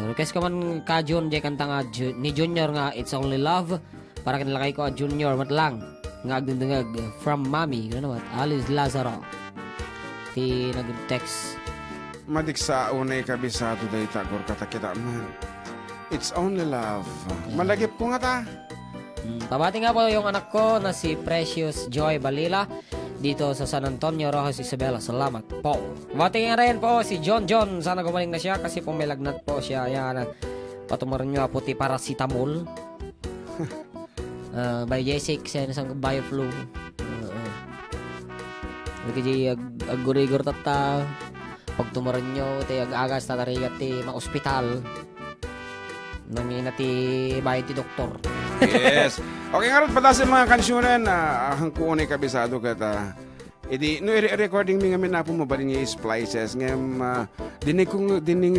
Request ko man ka Jun, di kanta nga ni Junior nga It's Only Love. Para kinalakay ko Junior matlang. Nga agdindangag from Mommy. Ano naman? Alice Lazaro. Ti nag-text. Madiksa unay kabisado day tagor katakita man. It's Only Love. Malagip ko nga ta. Pabati nga po yung anak ko na si Precious Joy Balila dito sa San Antonio, Rojas, Isabela. Salamat po. Pabati nga rin po si John. Sana gumaling na siya kasi pumilagnat po siya. Yan, patumarin nyo puti paracetamol. By J6, yan isang bioflu. Nagkiji agurigor tata. Pag tumaran nyo, ti ag-agas tatarigat ti ma-ospital. Nangina ti bayan ti doktor. Yes. Okay nga rin patasin mga kansyonan na hangkuunay kabisado kata. Idi, no recording mi nga minapo mo ba niya splices ngam dinig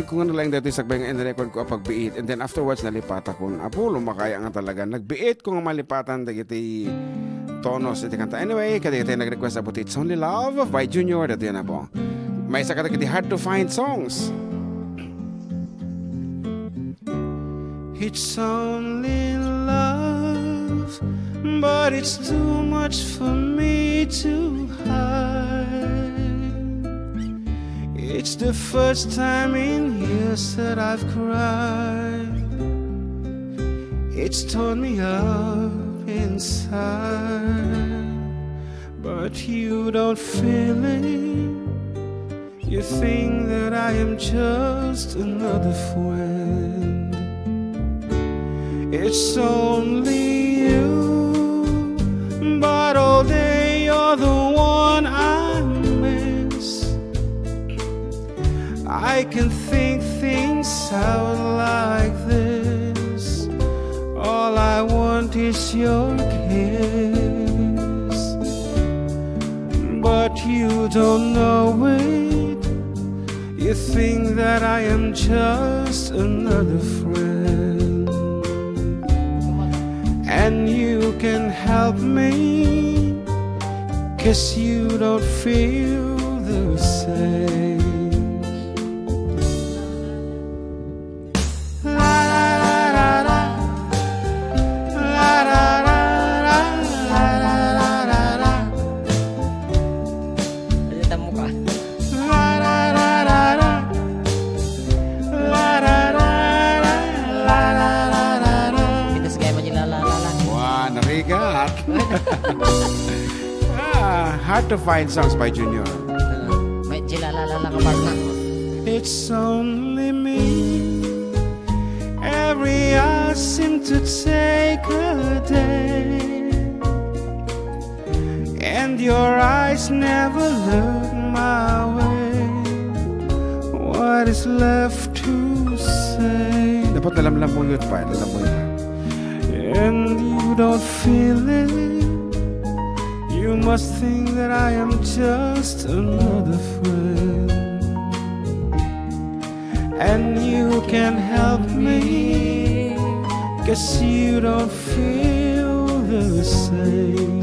ko nga lang dito sakbay nga record ko pagbiit and then afterwards nalipata ko apo lumakaya nga talaga nagbiit ko nga malipatan dagiti tonos iti kanta. Anyway, kadagiti nag-request about It's Only Love by Junior dito yan na po. May isa kadagiti hard to find songs. It's only love, but it's too much for me to hide. It's the first time in years that I've cried. It's torn me up inside, but you don't feel it. You think that I am just another friend. It's only you, but all day you're the one I miss. I can think things out like this. All I want is your kiss, but you don't know it. You think that I am just another friend. And you can help me, 'cause you don't feel the same. Hard to find songs by Junior. May jilalala ka partner. It's only me. Every hour seems to take a day, and your eyes never look my way. What is left to say? Dapat alam mo yun pa, alam mo yun. And you don't feel it. You must think that I am just another friend, and you can help me, 'cause you don't feel the same.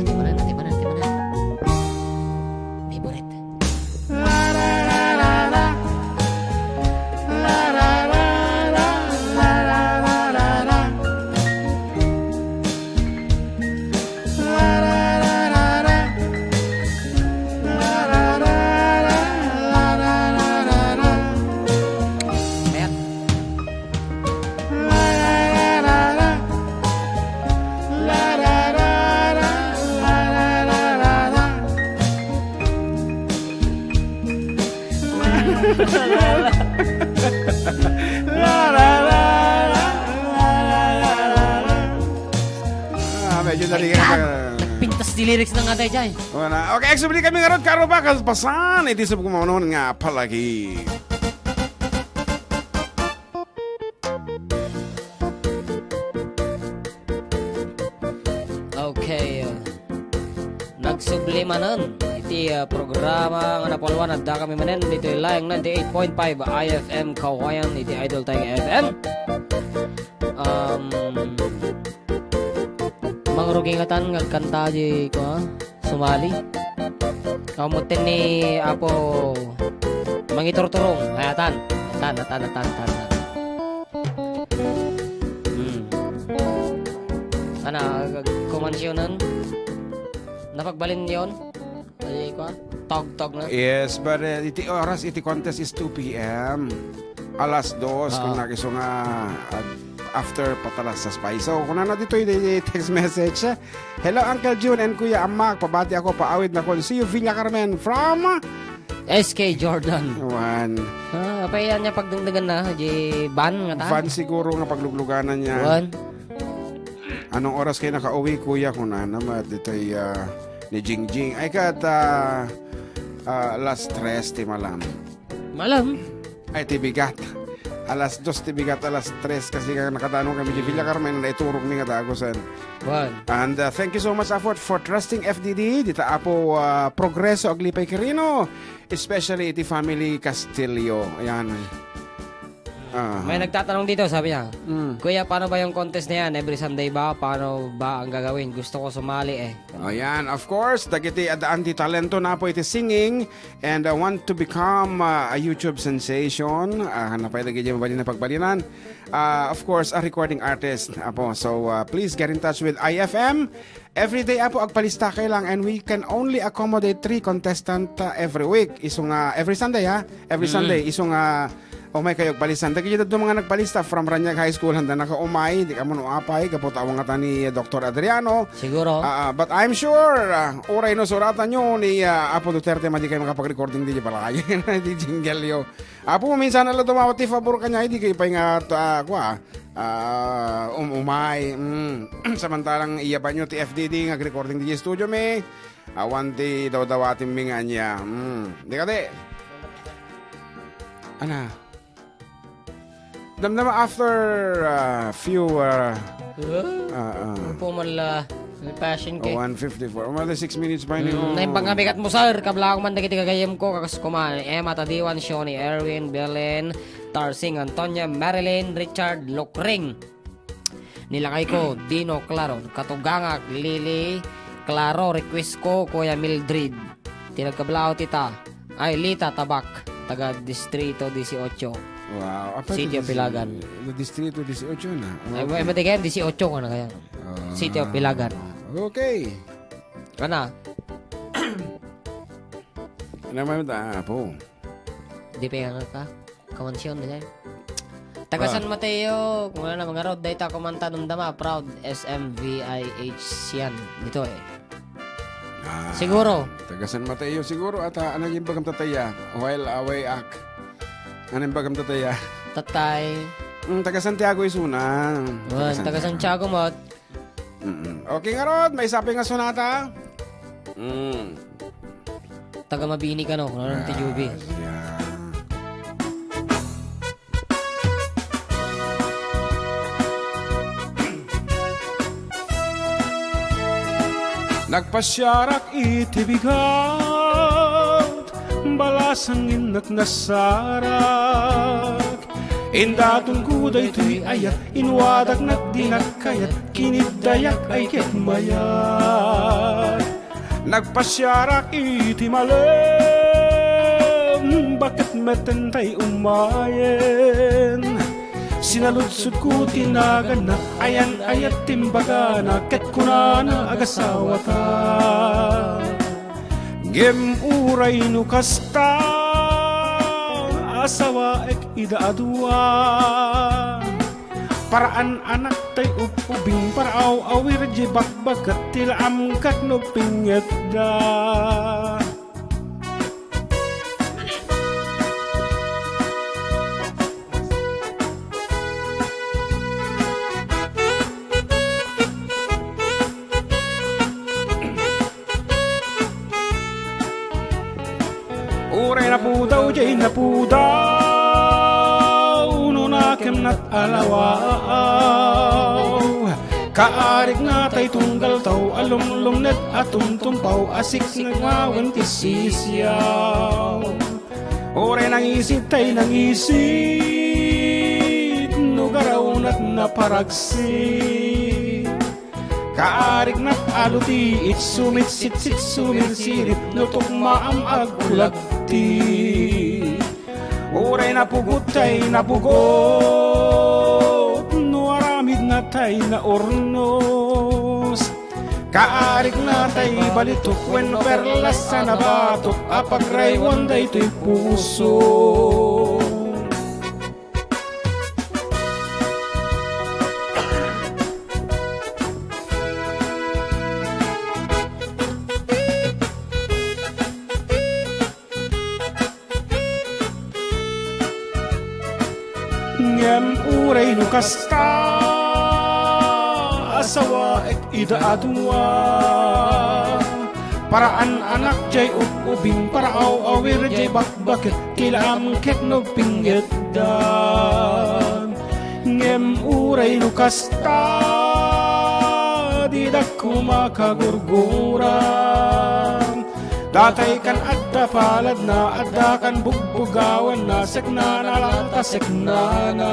Medyo nagpintas di lyrics na nga tayo dyan. Okay, eksubli kami nga ron, karo ba kaspasan? Iti sa kumanon nga palagi. Okay, nagsublimanan iti programa nga napulwan at da kami manen dito ilayang 98.5 IFM Kawayan iti Idol Tayong FM. Mangrugingatan ngagkanta di ko sumali. Kamutin ni Apo mangiturturong. Ayatan. Tan. Kana, kumansyonan. Napagbalin yon. Ay, ko. Tog na. Yes, but iti oras, iti contest is 2 p.m. Alas 2, kung nakiso nga after patalas sa spy. So, kung na dito yung text message. Hello, Uncle June and Kuya Amak. Pabati ako, paawid na ko. See you, Villa Carmen from SK Jordan. Juan. Payan niya pagdungdagan na. Di ban nga ta. Van siguro nga paglugluganan niya. Juan. Anong oras kayo nakauwi, Kuya? Kung naman, dito ni Jingjing. Ay kat, alas 3, ti malam. Malam. Ay, tibigat. Alas 2, tibigat, alas 3. Kasi nga nakatanong kami di Villa Carmen na iturog ni nga dagosan. Juan. And thank you so much for trusting FDD. Dita apo progreso aglipay kirino. Especially iti family Castillo. Ayan. May nagtatanong dito, sabi niya, Kuya, paano ba yung contest na yan? Every Sunday ba? Paano ba ang gagawin? Gusto ko sumali eh. Ayan, of course, dagiti adaan ti talento na po iti singing and want to become a YouTube sensation. Hanapay lagi dyan mabali na pagbalinan. Of course, a recording artist. Apo. So, please get in touch with IFM. Every day apo agpalista kay lang and we can only accommodate 3 contestant every week. Isong every Sunday ha? Every Sunday. Isong umay kayo palisan. Dagi dito mga nagpalista from Ranyag High School handa nakaumay, di ka mo nuapay, kaputawang nga ni Dr. Adriano. Siguro. But I'm sure, oray no suratan nyo ni Apo Duterte, madi kayo makapag-recording di pala kayo. Di jingle yo. Apo, minsan na lang tumawat ti favor kanya, hindi kayo pa nga umay. Samantalang iya ba nyo ti FDD nga recording di studio me. Awan ti daw-dawatin mi nga niya. Di ka di. Ana? Damdama after few Pumala passion kay 154 mga 6 minutes pa niyo. Naim pangabigat mo sir, kabla akong man dagiti kagayem ko kakas kumain. Emma Tadiwan, Shoni, Erwin, Belen, Tarsing, Antonia, Marilyn, Richard, Lokring. Nilakay ko Dino Claro, Katugangak, Lily, Claro, request ko Kuya Mildred. Tinagkablao tita. Ay Lita Tabak, taga Distrito 18. Wow. City of Pilagan. Distrito 18 na. Ay matigay 18 ko na kaya. City of Pilagan. Okay. Kana? Naman po. Di pa nga ka? Kamansyon na yan. Taga San Mateo, kung ano na mga road, dahil ta kumanta nung dama, proud SMVIH yan. Dito eh. Siguro. Taga San Mateo siguro at ano yung bagam tataya? While away ak. Ano yung bagam tataya? Tatay. Taga Santiago isuna. Taga Santiago mo. Okay nga Rod, may sabi nga sonata. Taga Mabini ka no, kung ano ng TUB. Nagpasyarak itibigat, balasang inak nasarak. Indatong kuday tuy ayat, inwadak nagdinagkayat, kinidayak ay kitmayat. Nagpasyarak itimalem, bakit matentay umayen? Sinaludsud ko tinagan na, ayan ayat timbaga na, ket kunana agasawa ta. Gem uray no kasta, asawa ek idaadua. Paraan anak tay upubing paraaw awir jebak bagat tilam kat no pinget da. Uray na po daw, jay na po daw, nunakim na't alawaw. Kaarig na tay tunggal taw, alumlum net atumtumpaw, asik-sik ngawan tisisyaw. Uray nang isip tay nang isip, nugaraw na't naparagsit. Kaarig na't aluti, sumit sit-sit sumirsirip, nutok maam agkulagti. Uray na pugot tay napugot, nuaramid na tay na orno. Kaarik na tay balitok when perlas sa nabatok apagraywan da ito'y puso. Ngem uray no kasta asawa ek ida atua paraan anak jay ubing para awir jay bakbakit kilam ket no pinggit dan ngem uray no kasta di dako makagurguran datay kan adda palad na adda kan bugbugawan na sekna na lata sekna na